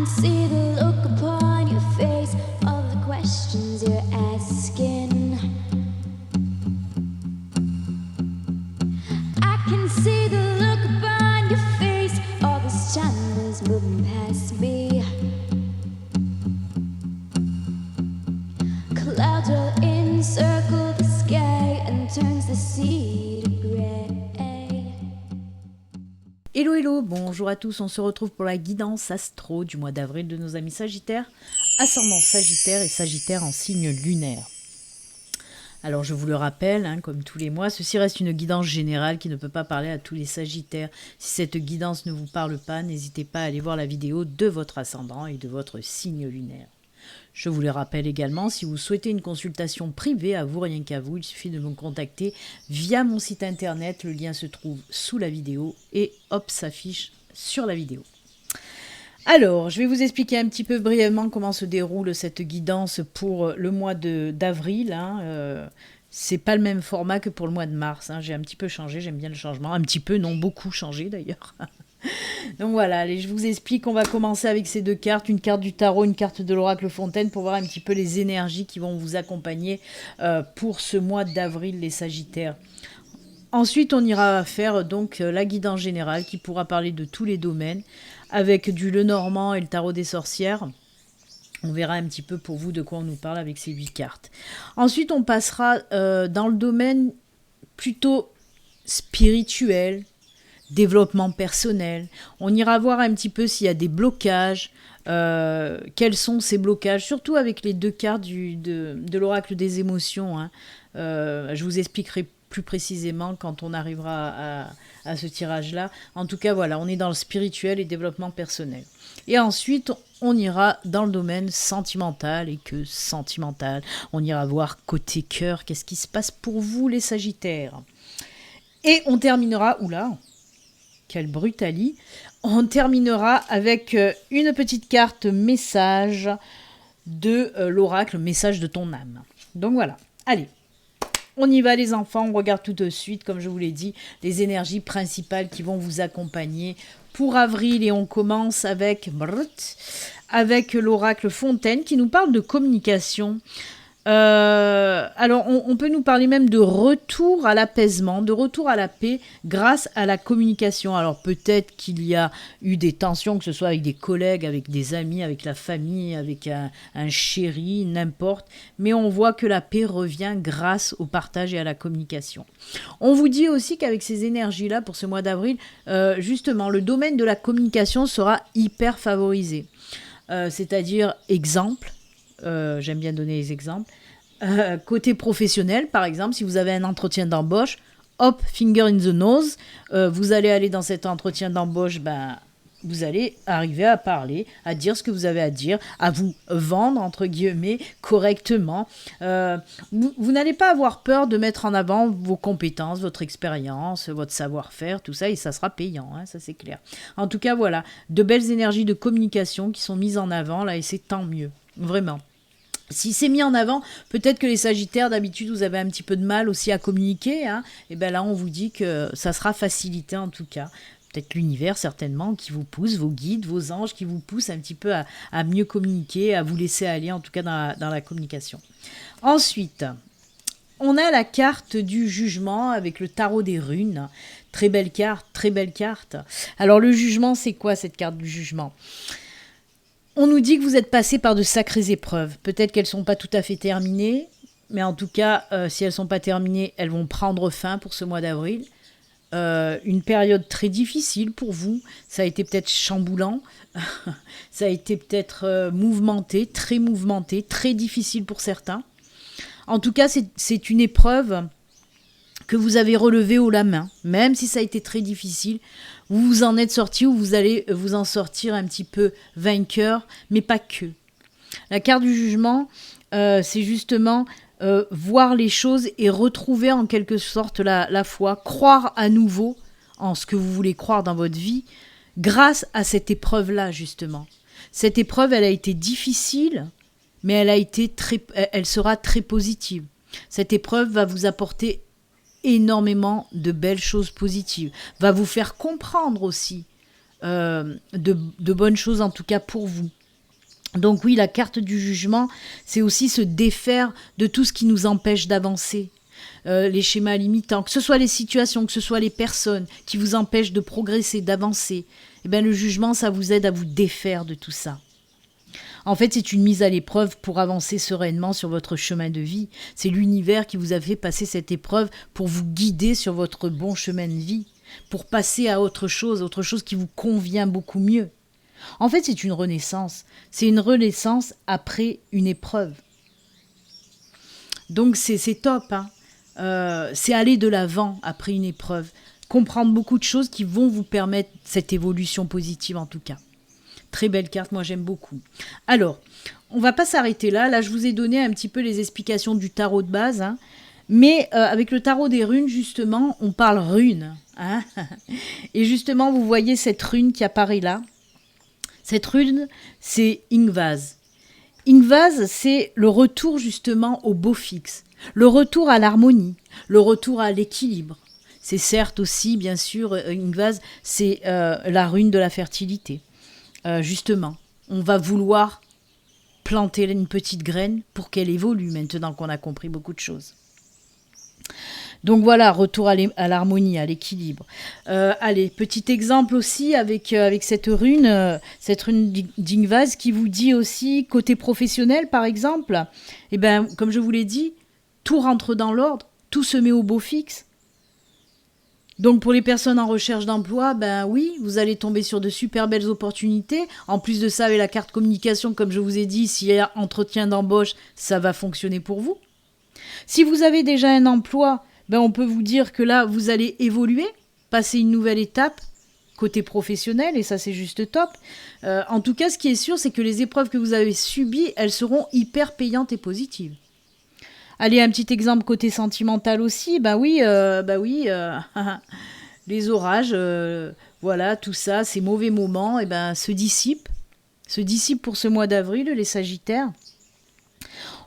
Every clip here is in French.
see the look upon your face, all the questions you're asking. I can see the look upon your face, all this time is moving past me. Clouds will encircle the sky and turns the sea to grey. Hello hello, bonjour à tous, on se retrouve pour la guidance astro du mois d'avril de nos amis Sagittaires, ascendant Sagittaire et Sagittaire en signe lunaire. Alors je vous le rappelle, comme tous les mois, ceci reste une guidance générale qui ne peut pas parler à tous les Sagittaires. Si cette guidance ne vous parle pas, n'hésitez pas à aller voir la vidéo de votre ascendant et de votre signe lunaire. Je vous le rappelle également, si vous souhaitez une consultation privée, à vous, rien qu'à vous, il suffit de me contacter via mon site internet. Le lien se trouve sous la vidéo et hop, s'affiche sur la vidéo. Alors, je vais vous expliquer un petit peu brièvement comment se déroule cette guidance pour le mois d'avril. C'est pas le même format que pour le mois de mars. J'ai un petit peu changé, j'aime bien le changement. Un petit peu, non, beaucoup changé d'ailleurs. Donc voilà, allez, je vous explique, on va commencer avec ces deux cartes, une carte du tarot, une carte de l'oracle Fontaine, pour voir un petit peu les énergies qui vont vous accompagner pour ce mois d'avril, les Sagittaires. Ensuite, on ira faire donc la guidance générale qui pourra parler de tous les domaines, avec du Lenormand et le tarot des sorcières. On verra un petit peu pour vous de quoi on nous parle avec ces 8 cartes. Ensuite, on passera dans le domaine plutôt spirituel, développement personnel. On ira voir un petit peu s'il y a des blocages, quels sont ces blocages, surtout avec les deux cartes de l'oracle des émotions. Je vous expliquerai plus précisément quand on arrivera à ce tirage-là. En tout cas, voilà, on est dans le spirituel et développement personnel. Et ensuite, on ira dans le domaine sentimental et que sentimental. On ira voir côté cœur, qu'est-ce qui se passe pour vous, les Sagittaires. Et on terminera, oula, quel brutali, on terminera avec une petite carte message de l'oracle, message de ton âme. Donc voilà, allez, on y va les enfants, on regarde tout de suite, comme je vous l'ai dit, les énergies principales qui vont vous accompagner pour avril. Et on commence avec l'oracle Fontaine qui nous parle de communication. Alors, on peut nous parler même de retour à l'apaisement, de retour à la paix grâce à la communication. Alors, peut-être qu'il y a eu des tensions, que ce soit avec des collègues, avec des amis, avec la famille, avec un chéri, n'importe. Mais on voit que la paix revient grâce au partage et à la communication. On vous dit aussi qu'avec ces énergies-là, pour ce mois d'avril, justement, le domaine de la communication sera hyper favorisé. C'est-à-dire, exemple, j'aime bien donner les exemples. Côté professionnel, par exemple, si vous avez un entretien d'embauche, hop, finger in the nose, vous allez aller dans cet entretien d'embauche, vous allez arriver à parler, à dire ce que vous avez à dire, à vous vendre, entre guillemets, correctement. Vous n'allez pas avoir peur de mettre en avant vos compétences, votre expérience, votre savoir-faire, tout ça, et ça sera payant, ça c'est clair. En tout cas, voilà, de belles énergies de communication qui sont mises en avant, là, et c'est tant mieux, vraiment. Si c'est mis en avant, peut-être que les Sagittaires, d'habitude, vous avez un petit peu de mal aussi à communiquer. Et bien là, on vous dit que ça sera facilité en tout cas. Peut-être l'univers, certainement, qui vous pousse, vos guides, vos anges qui vous poussent un petit peu à mieux communiquer, à vous laisser aller, en tout cas dans la communication. Ensuite, on a la carte du jugement avec le tarot des runes. Très belle carte, très belle carte. Alors, le jugement, c'est quoi cette carte du jugement ? On nous dit que vous êtes passé par de sacrées épreuves. Peut-être qu'elles ne sont pas tout à fait terminées, mais en tout cas, si elles ne sont pas terminées, elles vont prendre fin pour ce mois d'avril. Une période très difficile pour vous. Ça a été peut-être chamboulant, ça a été peut-être mouvementé, très difficile pour certains. En tout cas, c'est une épreuve que vous avez relevée haut la main, même si ça a été très difficile. Vous vous en êtes sorti ou vous allez vous en sortir un petit peu vainqueur, mais pas que. La carte du jugement, c'est justement voir les choses et retrouver en quelque sorte la foi, croire à nouveau en ce que vous voulez croire dans votre vie, grâce à cette épreuve-là, justement. Cette épreuve, elle a été difficile, mais elle sera très positive. Cette épreuve va vous apporter énormément de belles choses positives, va vous faire comprendre aussi de bonnes choses, en tout cas pour vous. Donc oui, la carte du jugement, c'est aussi se défaire de tout ce qui nous empêche d'avancer. Les schémas limitants, que ce soit les situations, que ce soit les personnes qui vous empêchent de progresser, d'avancer. Eh bien, le jugement, ça vous aide à vous défaire de tout ça. En fait, c'est une mise à l'épreuve pour avancer sereinement sur votre chemin de vie. C'est l'univers qui vous a fait passer cette épreuve pour vous guider sur votre bon chemin de vie, pour passer à autre chose qui vous convient beaucoup mieux. En fait, c'est une renaissance. C'est une renaissance après une épreuve. Donc, c'est top. Hein. C'est aller de l'avant après une épreuve. Comprendre beaucoup de choses qui vont vous permettre cette évolution positive en tout cas. Très belle carte, moi j'aime beaucoup. Alors, on va pas s'arrêter là. Là, je vous ai donné un petit peu les explications du tarot de base. Hein. Mais avec le tarot des runes, justement, on parle runes. Hein. Et justement, vous voyez cette rune qui apparaît là. Cette rune, c'est Ingvaz. Ingvaz, c'est le retour justement au beau fixe, le retour à l'harmonie, le retour à l'équilibre. C'est certes aussi, bien sûr, Ingvaz, c'est la rune de la fertilité. Justement, on va vouloir planter une petite graine pour qu'elle évolue maintenant qu'on a compris beaucoup de choses. Donc voilà, retour à l'harmonie, à l'équilibre. Allez, petit exemple aussi avec cette rune d'Ingvaz qui vous dit aussi, côté professionnel par exemple, eh ben, comme je vous l'ai dit, tout rentre dans l'ordre, tout se met au beau fixe. Donc pour les personnes en recherche d'emploi, ben oui, vous allez tomber sur de super belles opportunités. En plus de ça, avec la carte communication, comme je vous ai dit, s'il y a entretien d'embauche, ça va fonctionner pour vous. Si vous avez déjà un emploi, ben on peut vous dire que là, vous allez évoluer, passer une nouvelle étape côté professionnel, et ça c'est juste top. En tout cas, ce qui est sûr, c'est que les épreuves que vous avez subies, elles seront hyper payantes et positives. Allez, un petit exemple côté sentimental aussi, les orages, voilà, tout ça, ces mauvais moments, se dissipent pour ce mois d'avril, les Sagittaires.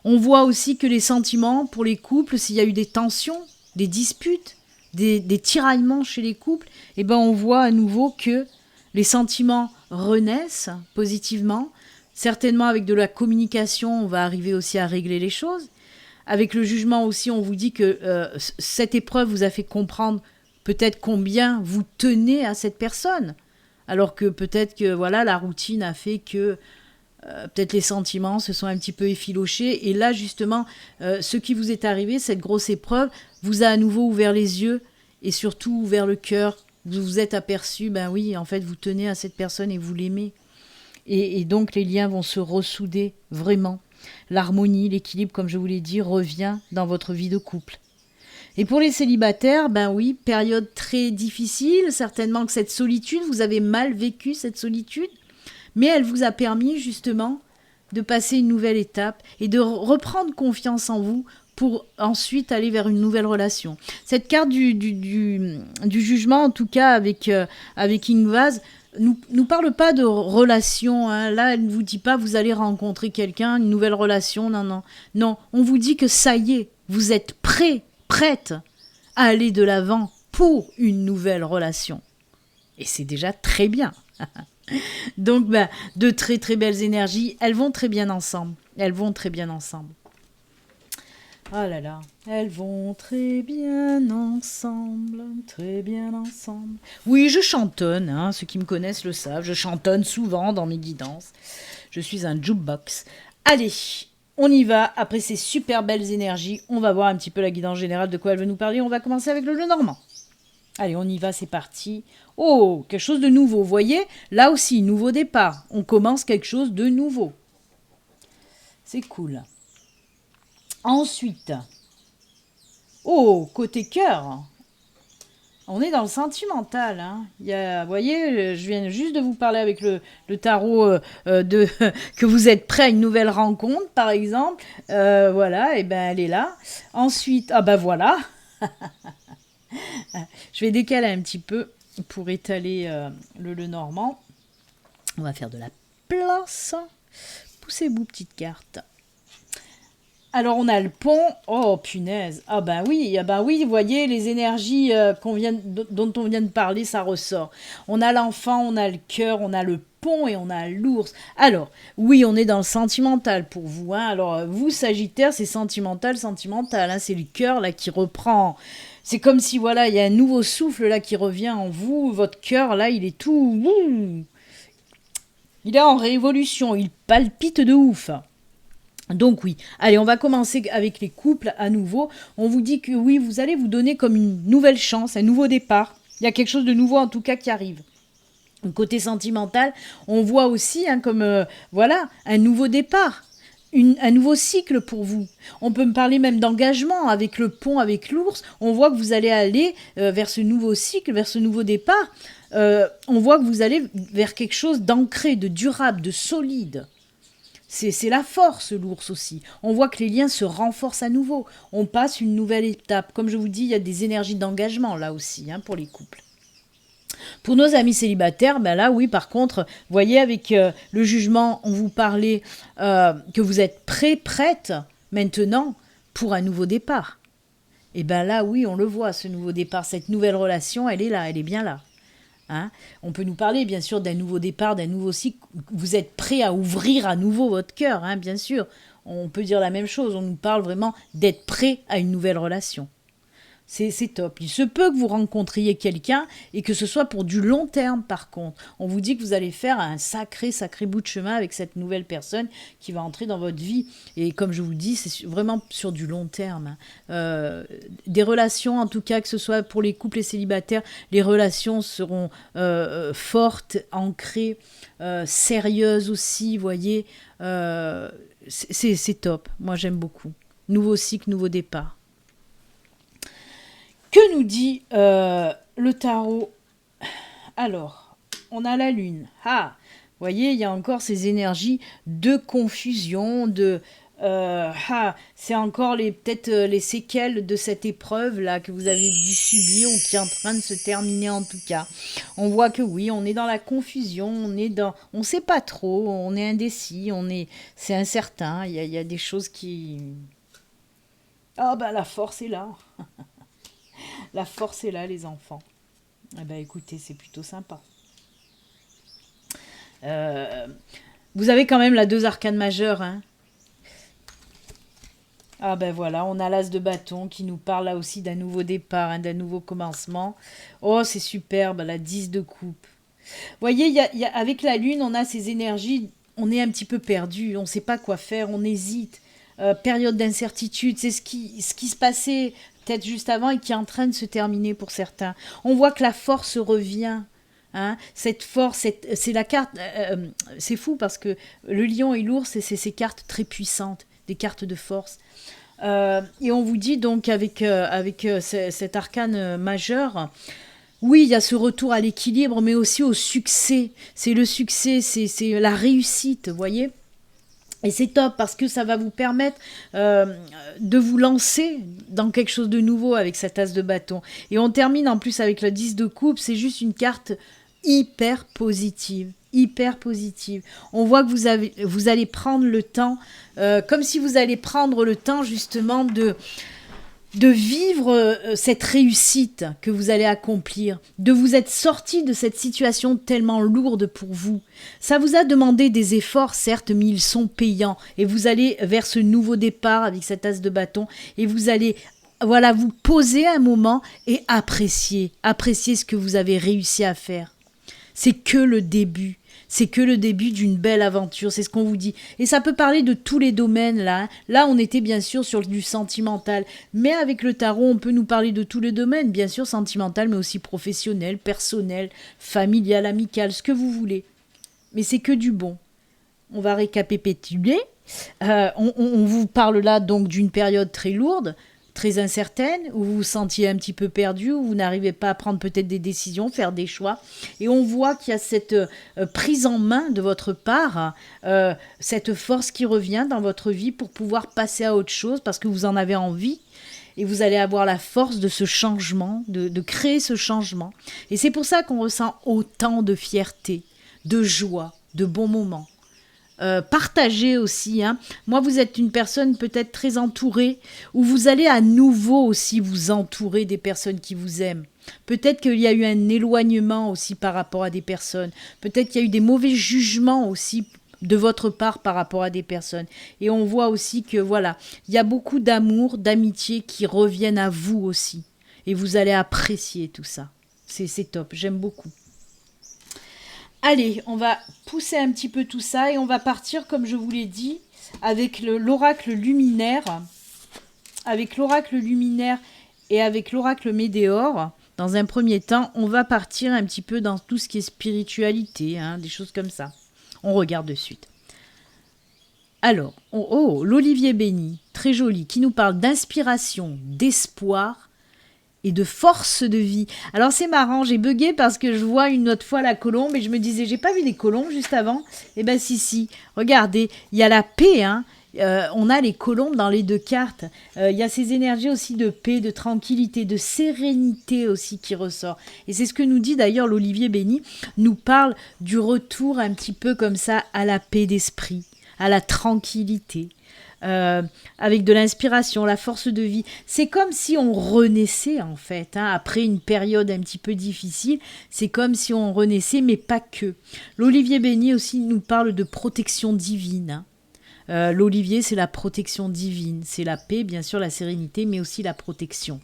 On voit aussi que les sentiments pour les couples, s'il y a eu des tensions, des disputes, des tiraillements chez les couples, on voit à nouveau que les sentiments renaissent positivement. Certainement avec de la communication, on va arriver aussi à régler les choses. Avec le jugement aussi, on vous dit que cette épreuve vous a fait comprendre peut-être combien vous tenez à cette personne. Alors que peut-être que voilà, la routine a fait que peut-être les sentiments se sont un petit peu effilochés. Et là, justement, ce qui vous est arrivé, cette grosse épreuve, vous a à nouveau ouvert les yeux et surtout ouvert le cœur. Vous vous êtes aperçu, ben oui, en fait, vous tenez à cette personne et vous l'aimez. Et donc, les liens vont se ressouder vraiment. L'harmonie, l'équilibre, comme je vous l'ai dit, revient dans votre vie de couple. Et pour les célibataires, ben oui, période très difficile. Certainement que cette solitude, vous avez mal vécu cette solitude. Mais elle vous a permis justement de passer une nouvelle étape et de reprendre confiance en vous pour ensuite aller vers une nouvelle relation. Cette carte du jugement, en tout cas avec Ingvaz, nous parle pas de relation. Hein. Là, elle ne vous dit pas vous allez rencontrer quelqu'un, une nouvelle relation. Non, on vous dit que ça y est, vous êtes prête à aller de l'avant pour une nouvelle relation. Et c'est déjà très bien. Donc, de très très belles énergies, elles vont très bien ensemble. Oh là là, elles vont très bien ensemble. Oui, je chantonne, hein, ceux qui me connaissent le savent, je chantonne souvent dans mes guidances. Je suis un jukebox. Allez, on y va, après ces super belles énergies, on va voir un petit peu la guidance générale de quoi elle veut nous parler. On va commencer avec le Lenormand. Allez, on y va, c'est parti. Oh, quelque chose de nouveau, vous voyez? Là aussi, nouveau départ. On commence quelque chose de nouveau. C'est cool. Ensuite, côté cœur, on est dans le sentimental. Hein. Vous voyez, je viens juste de vous parler avec le tarot que vous êtes prêt à une nouvelle rencontre, par exemple. Voilà, elle est là. Ensuite, voilà. Je vais décaler un petit peu pour étaler le Lenormand. On va faire de la place. Poussez-vous, petite carte. Alors, on a le pont. Oh, punaise. Oui, vous voyez, les énergies dont on vient de parler, ça ressort. On a l'enfant, on a le cœur, on a le pont et on a l'ours. Alors, oui, on est dans le sentimental pour vous. Hein. Alors, vous, Sagittaire, c'est sentimental, sentimental. Hein. C'est le cœur là qui reprend. C'est comme si, voilà, il y a un nouveau souffle là qui revient en vous. Votre cœur, là, il est tout... Ouh, il est en révolution, il palpite de ouf. Donc oui, allez, on va commencer avec les couples à nouveau. On vous dit que oui, vous allez vous donner comme une nouvelle chance, un nouveau départ. Il y a quelque chose de nouveau en tout cas qui arrive. Côté sentimental, on voit aussi comme, voilà, un nouveau départ. Un nouveau cycle pour vous. On peut me parler même d'engagement avec le pont, avec l'ours. On voit que vous allez aller vers ce nouveau cycle, vers ce nouveau départ. On voit que vous allez vers quelque chose d'ancré, de durable, de solide. C'est la force, l'ours aussi. On voit que les liens se renforcent à nouveau. On passe une nouvelle étape. Comme je vous dis, il y a des énergies d'engagement là aussi pour les couples. Pour nos amis célibataires, ben là, oui, par contre, vous voyez, avec le jugement, on vous parlait que vous êtes prête, maintenant, pour un nouveau départ. Et ben là, oui, on le voit, ce nouveau départ, cette nouvelle relation, elle est là, elle est bien là. Hein, on peut nous parler, bien sûr, d'un nouveau départ, d'un nouveau cycle. Vous êtes prêt à ouvrir à nouveau votre cœur, bien sûr. On peut dire la même chose, on nous parle vraiment d'être prêt à une nouvelle relation. C'est top. Il se peut que vous rencontriez quelqu'un et que ce soit pour du long terme par contre. On vous dit que vous allez faire un sacré bout de chemin avec cette nouvelle personne qui va entrer dans votre vie. Et comme je vous le dis, c'est vraiment sur du long terme. Des relations, en tout cas, que ce soit pour les couples et célibataires, les relations seront fortes, ancrées, sérieuses aussi, vous voyez. C'est top. Moi, j'aime beaucoup. Nouveau cycle, nouveau départ. Que nous dit le tarot? Alors, on a la lune. Ah, vous voyez, il y a encore ces énergies de confusion, c'est encore peut-être les séquelles de cette épreuve-là que vous avez dû subir ou qui est en train de se terminer en tout cas. On voit que oui, on est dans la confusion, on sait pas trop, on est indécis, c'est incertain, il y a des choses qui... Ah ben la force est là. La force est là, les enfants. Eh ben, écoutez, c'est plutôt sympa. Vous avez quand même la 2 arcanes majeures. Ah ben voilà, on a l'as de bâton qui nous parle là aussi d'un nouveau départ, d'un nouveau commencement. Oh, c'est superbe, la 10 de coupe. Vous voyez, avec la lune, on a ces énergies, on est un petit peu perdu, on ne sait pas quoi faire, on hésite. Période d'incertitude, c'est ce qui se passait peut-être juste avant et qui est en train de se terminer pour certains. On voit que la force revient. Cette force, c'est la carte... c'est fou parce que le lion et l'ours, c'est ces cartes très puissantes, des cartes de force. Et on vous dit donc avec cet arcane majeur... Oui, il y a ce retour à l'équilibre, mais aussi au succès. C'est le succès, c'est la réussite, vous voyez ? Et c'est top parce que ça va vous permettre de vous lancer dans quelque chose de nouveau avec cette as de bâton. Et on termine en plus avec le 10 de coupe, c'est juste une carte hyper positive. Hyper positive. On voit que vous allez prendre le temps, comme si vous allez prendre le temps justement de vivre cette réussite que vous allez accomplir, de vous être sorti de cette situation tellement lourde pour vous. Ça vous a demandé des efforts, certes, mais ils sont payants. Et vous allez vers ce nouveau départ avec cette as de bâton et vous allez vous poser un moment et apprécier ce que vous avez réussi à faire. C'est que le début. C'est que le début d'une belle aventure, c'est ce qu'on vous dit. Et ça peut parler de tous les domaines, là. Là, on était bien sûr sur du sentimental. Mais avec le tarot, on peut nous parler de tous les domaines, bien sûr sentimental, mais aussi professionnel, personnel, familial, amical, ce que vous voulez. Mais c'est que du bon. On va récapituler. On vous parle là donc d'une période très lourde, très incertaine, où vous vous sentiez un petit peu perdu, où vous n'arrivez pas à prendre peut-être des décisions, faire des choix. Et on voit qu'il y a cette prise en main de votre part, cette force qui revient dans votre vie pour pouvoir passer à autre chose parce que vous en avez envie. Et vous allez avoir la force de ce changement, de créer ce changement. Et c'est pour ça qu'on ressent autant de fierté, de joie, de bons moments. Partagez aussi. Moi, vous êtes une personne peut-être très entourée, où vous allez à nouveau aussi vous entourer des personnes qui vous aiment. Peut-être qu'il y a eu un éloignement aussi par rapport à des personnes. Peut-être qu'il y a eu des mauvais jugements aussi de votre part par rapport à des personnes. Et on voit aussi que voilà, il y a beaucoup d'amour, d'amitié qui reviennent à vous aussi. Et vous allez apprécier tout ça. C'est top, j'aime beaucoup. Allez, on va pousser un petit peu tout ça et on va partir, comme je vous l'ai dit, avec l'oracle luminaire. Avec l'oracle luminaire et avec l'oracle Médéor. Dans un premier temps, on va partir un petit peu dans tout ce qui est spiritualité, hein, des choses comme ça. On regarde de suite. Alors, l'olivier béni, très joli, qui nous parle d'inspiration, d'espoir et de force de vie. Alors c'est marrant, j'ai bugué parce que je vois une autre fois la colombe et je me disais, j'ai pas vu les colombes juste avant. Eh ben si, regardez, il y a la paix, hein. On a les colombes dans les deux cartes. Il y a ces énergies aussi de paix, de tranquillité, de sérénité aussi qui ressort. Et c'est ce que nous dit d'ailleurs l'olivier béni, nous parle du retour un petit peu comme ça à la paix d'esprit, à la tranquillité. Avec de l'inspiration, la force de vie. C'est comme si on renaissait en fait, hein, après une période un petit peu difficile. C'est comme si on renaissait, mais pas que. L'olivier béni aussi nous parle de protection divine. Hein. L'olivier, c'est la protection divine. C'est la paix, bien sûr, la sérénité, mais aussi la protection.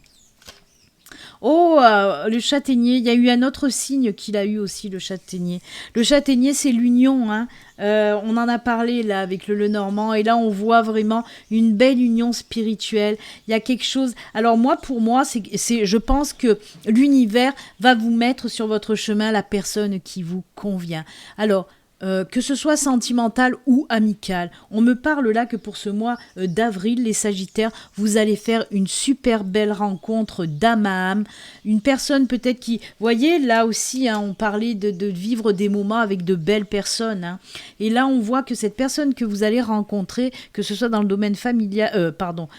Le châtaignier, il y a eu un autre signe qu'il a eu aussi, le châtaignier. Le châtaignier, c'est l'union, hein. On en a parlé là avec le Lenormand, et là on voit vraiment une belle union spirituelle. Il y a quelque chose. Alors pour moi, je pense que l'univers va vous mettre sur votre chemin la personne qui vous convient. Alors, que ce soit sentimental ou amical. On me parle là que pour ce mois d'avril, les Sagittaires, vous allez faire une super belle rencontre d'âme à âme. Une personne peut-être qui, voyez, là aussi, hein, on parlait de vivre des moments avec de belles personnes. Hein. Et là, on voit que cette personne que vous allez rencontrer, que ce soit dans le domaine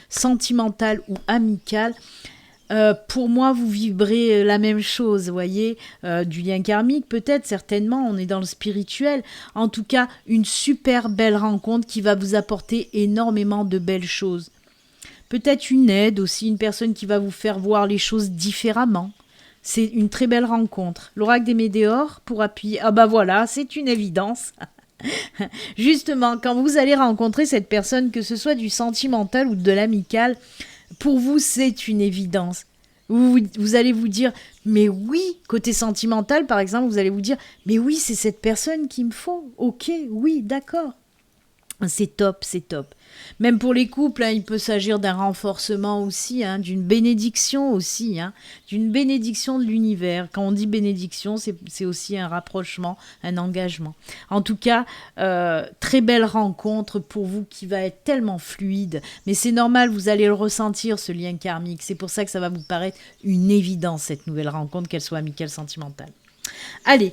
sentimental ou amical, pour moi, vous vibrez la même chose, vous voyez, du lien karmique peut-être, certainement, on est dans le spirituel. En tout cas, une super belle rencontre qui va vous apporter énormément de belles choses. Peut-être une aide aussi, une personne qui va vous faire voir les choses différemment. C'est une très belle rencontre. L'oracle des Médéors, pour appuyer, ah bah voilà, c'est une évidence. Justement, quand vous allez rencontrer cette personne, que ce soit du sentimental ou de l'amical, pour vous, c'est une évidence. Vous allez vous dire, mais oui, côté sentimental, par exemple, vous allez vous dire, mais oui, c'est cette personne qu'il me faut. Ok, oui, d'accord. C'est top, c'est top. Même pour les couples, hein, il peut s'agir d'un renforcement aussi, hein, d'une bénédiction aussi, hein, d'une bénédiction de l'univers. Quand on dit bénédiction, c'est aussi un rapprochement, un engagement. En tout cas, très belle rencontre pour vous qui va être tellement fluide. Mais c'est normal, vous allez le ressentir, ce lien karmique. C'est pour ça que ça va vous paraître une évidence, cette nouvelle rencontre, qu'elle soit amicale, sentimentale. Allez,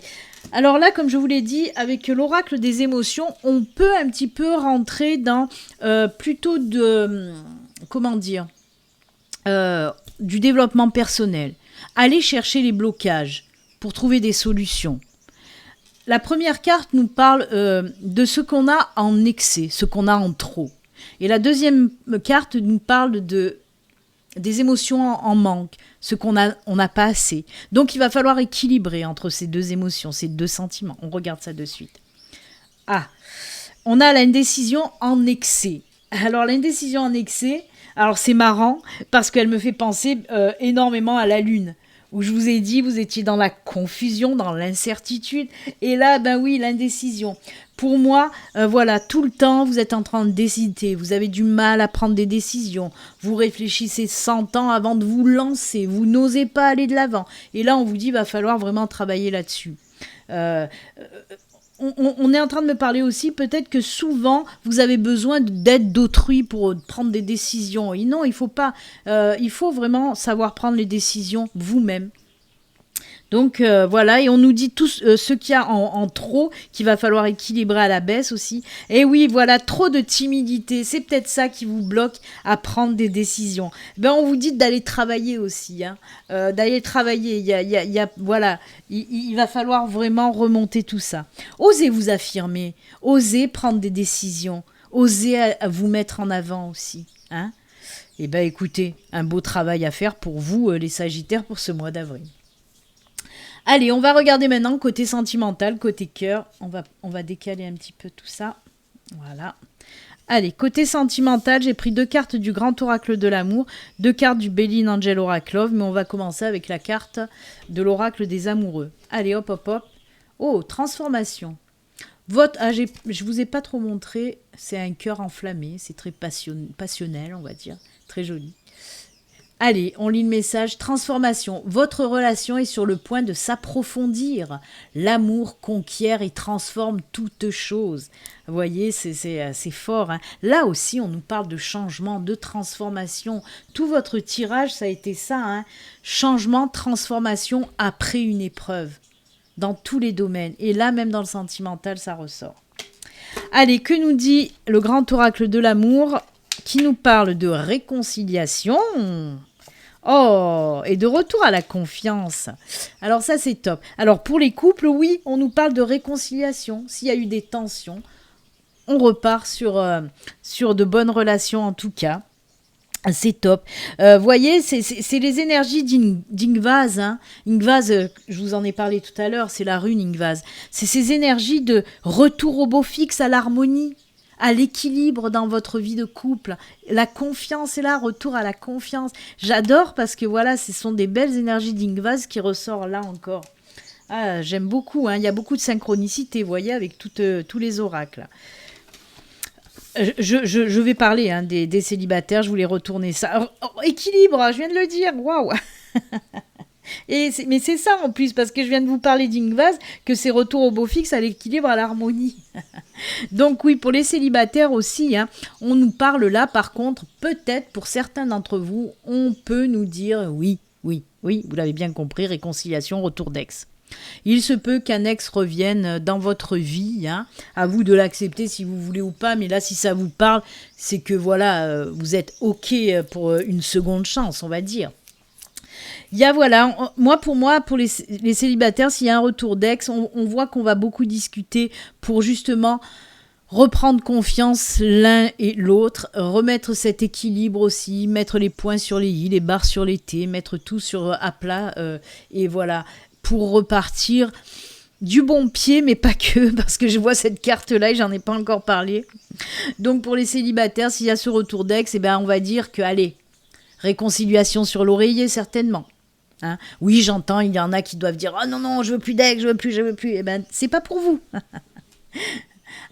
alors là, comme je vous l'ai dit, avec l'oracle des émotions, on peut un petit peu rentrer dans plutôt de, du développement personnel. Aller chercher les blocages pour trouver des solutions. La première carte nous parle de ce qu'on a en excès, ce qu'on a en trop. Et la deuxième carte nous parle des émotions en manque, ce qu'on n'a pas assez. Donc il va falloir équilibrer entre ces deux émotions, ces deux sentiments. On regarde ça de suite. On a l'indécision en excès. Alors l'indécision en excès, alors c'est marrant parce qu'elle me fait penser énormément à la Lune, où je vous ai dit, vous étiez dans la confusion, dans l'incertitude, et là, ben oui, l'indécision. Pour moi, voilà, tout le temps, vous êtes en train d'hésiter, vous avez du mal à prendre des décisions, vous réfléchissez 100 ans avant de vous lancer, vous n'osez pas aller de l'avant. Et là, on vous dit, il va falloir vraiment travailler là-dessus. On est en train de me parler aussi, peut-être que souvent, vous avez besoin d'aide d'autrui pour prendre des décisions. Et non, il faut pas. Il faut vraiment savoir prendre les décisions vous-même. Donc voilà, et on nous dit tout ce qu'il y a en trop, qu'il va falloir équilibrer à la baisse aussi. Et oui, voilà, trop de timidité, c'est peut-être ça qui vous bloque à prendre des décisions. Ben, on vous dit d'aller travailler aussi, hein, d'aller travailler. Voilà, il va falloir vraiment remonter tout ça. Osez vous affirmer, osez prendre des décisions, osez vous mettre en avant aussi, hein. Et ben écoutez, un beau travail à faire pour vous, les Sagittaires, pour ce mois d'avril. Allez, on va regarder maintenant côté sentimental, côté cœur. On va décaler un petit peu tout ça. Voilà. Allez, côté sentimental, j'ai pris 2 cartes du Grand Oracle de l'amour, 2 cartes du Béline Angel Oracle Love, mais on va commencer avec la carte de l'Oracle des amoureux. Allez, hop, hop, hop. Oh, transformation. Je vous ai pas trop montré, c'est un cœur enflammé, c'est très passionnel, on va dire, très joli. Allez, on lit le message. Transformation. Votre relation est sur le point de s'approfondir. L'amour conquiert et transforme toute chose. Vous voyez, c'est fort. Hein. Là aussi, on nous parle de changement, de transformation. Tout votre tirage, ça a été ça. Hein. Changement, transformation après une épreuve. Dans tous les domaines. Et là, même dans le sentimental, ça ressort. Allez, que nous dit le grand oracle de l'amour qui nous parle de réconciliation. Oh, et de retour à la confiance. Alors ça, c'est top. Alors pour les couples, oui, on nous parle de réconciliation. S'il y a eu des tensions, on repart sur de bonnes relations en tout cas. C'est top. Voyez, c'est les énergies d'Ingvaz. Hein. Ingvaz, je vous en ai parlé tout à l'heure, c'est la rune Ingvaz. C'est ces énergies de retour au beau fixe, à l'harmonie, à l'équilibre dans votre vie de couple. La confiance est là, retour à la confiance. J'adore parce que voilà, ce sont des belles énergies d'Ingvaz qui ressortent là encore. Ah, j'aime beaucoup, hein. Il y a beaucoup de synchronicité, vous voyez, avec tous les oracles. Je vais parler hein, des célibataires, je voulais retourner ça. Alors, équilibre, je viens de le dire, waouh. Mais c'est ça en plus, parce que je viens de vous parler d'Ingvaz, que c'est retour au beau fixe, à l'équilibre, à l'harmonie. Donc oui, pour les célibataires aussi, hein, on nous parle là, par contre, peut-être pour certains d'entre vous, on peut nous dire oui, vous l'avez bien compris, réconciliation, retour d'ex. Il se peut qu'un ex revienne dans votre vie, hein. À vous de l'accepter si vous voulez ou pas, mais là si ça vous parle, c'est que voilà, vous êtes ok pour une seconde chance, on va dire. Il y a voilà, pour les célibataires, s'il y a un retour d'ex, on voit qu'on va beaucoup discuter pour justement reprendre confiance l'un et l'autre, remettre cet équilibre aussi, mettre les points sur les i, les barres sur les t, mettre tout à plat et voilà. Pour repartir du bon pied, mais pas que, parce que je vois cette carte-là et j'en ai pas encore parlé. Donc pour les célibataires, s'il y a ce retour d'ex, eh ben on va dire que, allez, réconciliation sur l'oreiller, certainement. Hein, oui, j'entends, il y en a qui doivent dire « Ah non, je veux plus d'ex, je veux plus. » Eh ben, c'est pas pour vous.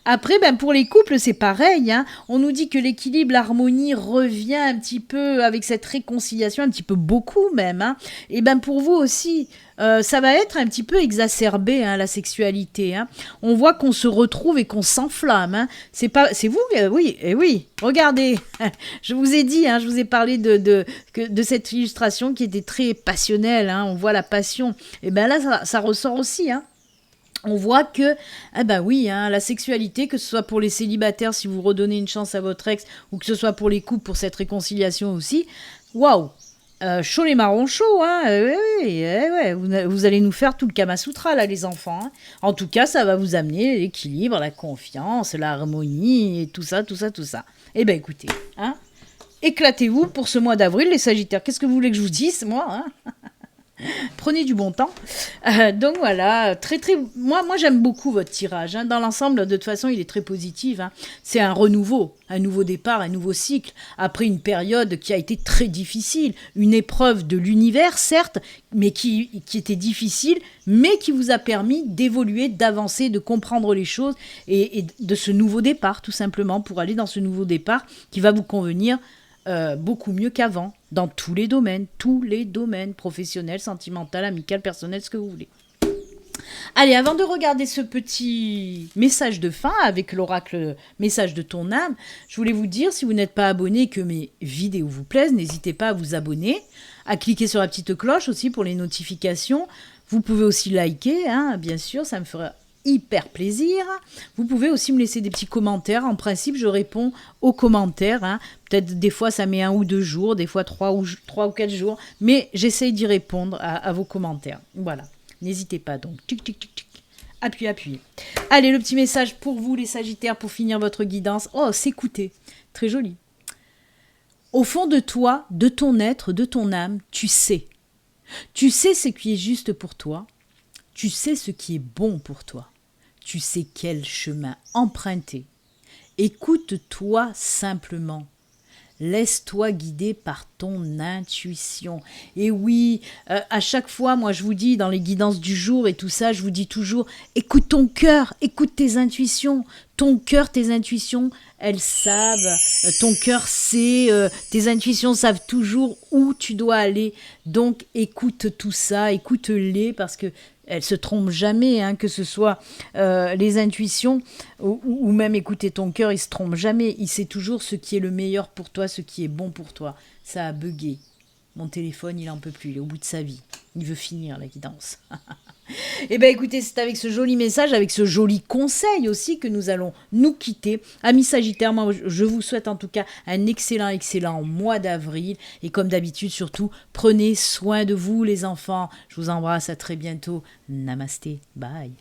Après, ben, pour les couples, c'est pareil. Hein. On nous dit que l'équilibre, l'harmonie revient un petit peu avec cette réconciliation, un petit peu beaucoup même. Hein. Et ben pour vous aussi, ça va être un petit peu exacerbé, hein, la sexualité. Hein. On voit qu'on se retrouve et qu'on s'enflamme. Hein. C'est vous, oui. Regardez, je vous ai dit, hein, je vous ai parlé de cette illustration qui était très passionnelle. Hein. On voit la passion. Et ben là, ça ressort aussi. Hein. On voit que, oui, hein, la sexualité, que ce soit pour les célibataires, si vous redonnez une chance à votre ex, ou que ce soit pour les couples, pour cette réconciliation aussi, waouh, chaud les marrons chauds, hein, vous allez nous faire tout le Kama Sutra, là, les enfants. Hein. En tout cas, ça va vous amener l'équilibre, la confiance, l'harmonie, et tout ça. Eh bien, écoutez, hein, éclatez-vous pour ce mois d'avril, les Sagittaires. Qu'est-ce que vous voulez que je vous dise, moi, hein? Prenez du bon temps. Donc voilà, moi j'aime beaucoup votre tirage. Hein. Dans l'ensemble, de toute façon, il est très positif. Hein. C'est un renouveau, un nouveau départ, un nouveau cycle. Après une période qui a été très difficile, une épreuve de l'univers, certes, mais qui était difficile, mais qui vous a permis d'évoluer, d'avancer, de comprendre les choses et de ce nouveau départ, tout simplement, pour aller dans ce nouveau départ qui va vous convenir beaucoup mieux qu'avant, dans tous les domaines, professionnels, sentimental, amical, personnel, ce que vous voulez. Allez, avant de regarder ce petit message de fin avec l'oracle message de ton âme, je voulais vous dire, si vous n'êtes pas abonné et que mes vidéos vous plaisent, n'hésitez pas à vous abonner, à cliquer sur la petite cloche aussi pour les notifications. Vous pouvez aussi liker, hein, bien sûr, ça me fera hyper plaisir. Vous pouvez aussi me laisser des petits commentaires. En principe, je réponds aux commentaires. Hein. Peut-être des fois, ça met 1 ou 2 jours, des fois 3 ou 4 jours. Mais j'essaye d'y répondre à vos commentaires. Voilà. N'hésitez pas donc. Tic, tic, tic, tic. Appuyez. Allez, le petit message pour vous, les Sagittaires, pour finir votre guidance. Oh, s'écouter. Très joli. Au fond de toi, de ton être, de ton âme, tu sais. Tu sais ce qui est juste pour toi. Tu sais ce qui est bon pour toi. Tu sais quel chemin emprunter. Écoute-toi simplement. Laisse-toi guider par ton intuition. Et oui, à chaque fois, moi je vous dis dans les guidances du jour et tout ça, je vous dis toujours, écoute ton cœur, écoute tes intuitions. Ton cœur, tes intuitions, elles savent, ton cœur sait, tes intuitions savent toujours où tu dois aller. Donc écoute tout ça, écoute-les parce que elles se trompent jamais, hein, que ce soit les intuitions ou même écouter ton cœur, il se trompe jamais. Il sait toujours ce qui est le meilleur pour toi, ce qui est bon pour toi. Ça a bugué. Mon téléphone, il en peut plus, il est au bout de sa vie. Il veut finir la guidance. Eh bien écoutez, c'est avec ce joli message, avec ce joli conseil aussi que nous allons nous quitter. Amis Sagittaires, moi je vous souhaite en tout cas un excellent mois d'avril. Et comme d'habitude, surtout, prenez soin de vous les enfants. Je vous embrasse, à très bientôt. Namasté, bye.